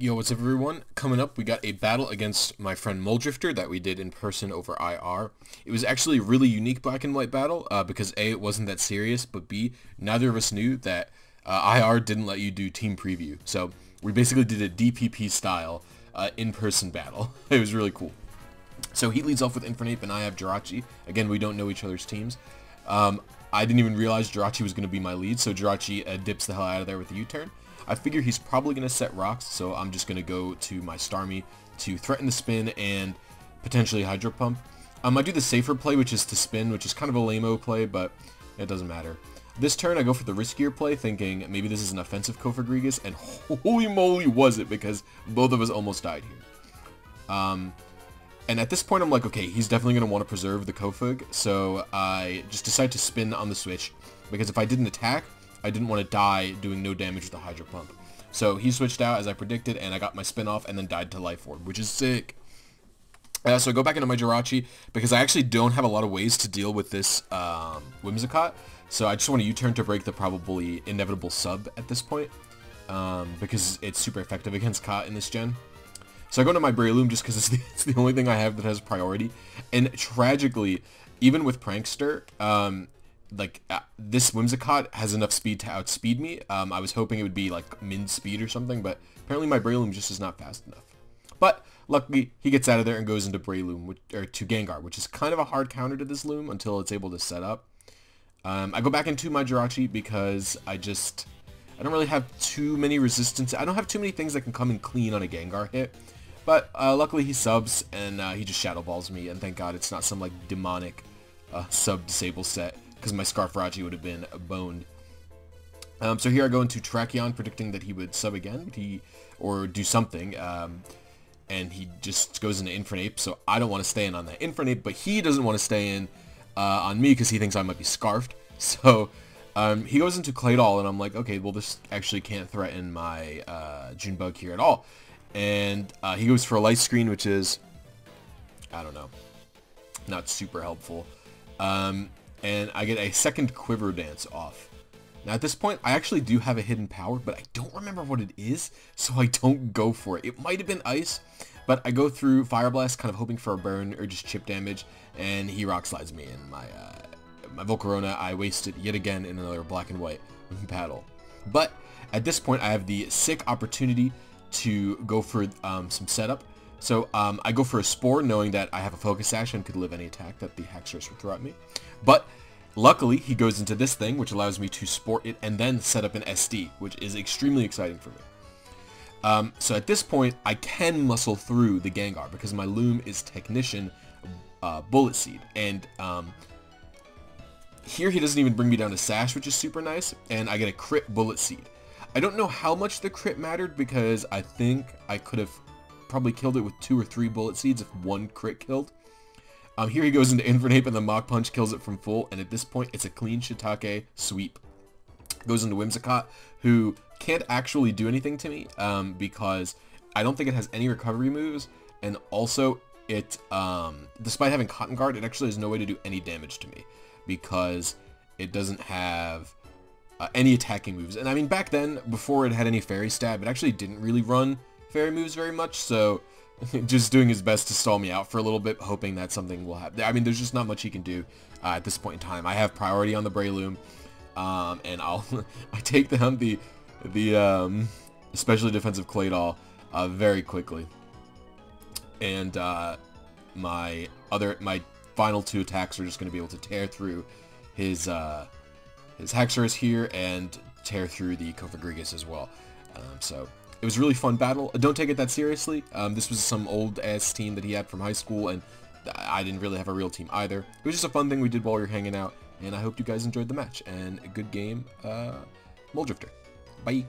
Yo, what's up everyone? Coming up, we got a battle against my friend MullDrifter that we did in person over IR. It was actually a really unique black and white battle because A, it wasn't that serious, but B, neither of us knew that IR didn't let you do team preview. So we basically did a DPP style in-person battle. It was really cool. So he leads off with Infernape and I have Jirachi. Again, we don't know each other's teams. I didn't even realize Jirachi was going to be my lead, so Jirachi dips the hell out of there with a U-turn. I figure he's probably going to set rocks, so I'm just going to go to my Starmie to threaten the spin and potentially Hydro Pump. I do the safer play, which is to spin, which is kind of a lame-o play, but it doesn't matter. This turn, I go for the riskier play, thinking maybe this is an offensive Kofagrigus, and holy moly was it, because both of us almost died here. And at this point, I'm like, okay, he's definitely going to want to preserve the Kofag, so I just decide to spin on the switch, because if I didn't attack, I didn't want to die doing no damage with the Hydro Pump. So he switched out as I predicted, and I got my spin off and then died to Life Orb, which is sick. So I go back into my Jirachi, because I actually don't have a lot of ways to deal with this Whimsicott, so I just want to U-turn to break the probably inevitable sub at this point, because it's super effective against Cot in this gen. So I go into my Breloom just because it's the only thing I have that has priority, and tragically, even with Prankster, this Whimsicott has enough speed to outspeed me. I was hoping it would be like min speed or something, but apparently my Breloom just is not fast enough. But luckily, he gets out of there and goes into Breloom, or to Gengar, which is kind of a hard counter to this Loom until it's able to set up. I go back into my Jirachi because I don't really have too many resistance. I don't have too many things that can come in clean on a Gengar hit. But luckily he subs and he just Shadow Balls me, and thank God it's not some like demonic sub-disable set, because my Scarfrachi would have been boned. So here I go into Tracheon, predicting that he would sub again, or do something, and he just goes into Infernape, so I don't want to stay in on that Infernape, but he doesn't want to stay in on me because he thinks I might be Scarfed. So he goes into Claydol, and I'm like, okay, well this actually can't threaten my Junebug here at all. And he goes for a Light Screen, which is, I don't know, not super helpful. And I get a second Quiver Dance off. Now at this point, I actually do have a hidden power, but I don't remember what it is, so I don't go for it. It might have been Ice, but I go through Fire Blast, kind of hoping for a burn or just chip damage, and he Rock Slides me in my Volcarona. I wasted yet again in another black and white battle. But at this point, I have the sick opportunity to go for some setup. So I go for a Spore, knowing that I have a Focus Sash and could live any attack that the Haxorus would throw at me. But luckily, he goes into this thing, which allows me to Sport it and then set up an SD, which is extremely exciting for me. So at this point, I can muscle through the Gengar because my Loom is Technician Bullet Seed. And here he doesn't even bring me down to Sash, which is super nice, and I get a crit Bullet Seed. I don't know how much the crit mattered because I think I could have probably killed it with 2 or 3 Bullet Seeds if 1 crit killed. Here he goes into Infernape and the Mach Punch kills it from full, and at this point it's a clean Shiitake sweep. Goes into Whimsicott, who can't actually do anything to me because I don't think it has any recovery moves, and also it, despite having Cotton Guard, it actually has no way to do any damage to me because it doesn't have any attacking moves. And I mean, back then, before it had any Fairy Stab, it actually didn't really run Fairy moves very much, so just doing his best to stall me out for a little bit, hoping that something will happen. I mean, there's just not much he can do at this point in time. I have priority on the Breloom, and I take down the especially defensive Claydol very quickly. And my final 2 attacks are just going to be able to tear through his Haxorus here and tear through the Kofagrigus as well. So it was a really fun battle. Don't take it that seriously. This was some old-ass team that he had from high school, and I didn't really have a real team either. It was just a fun thing we did while we were hanging out, and I hope you guys enjoyed the match. And a good game, MullDrifter. Bye.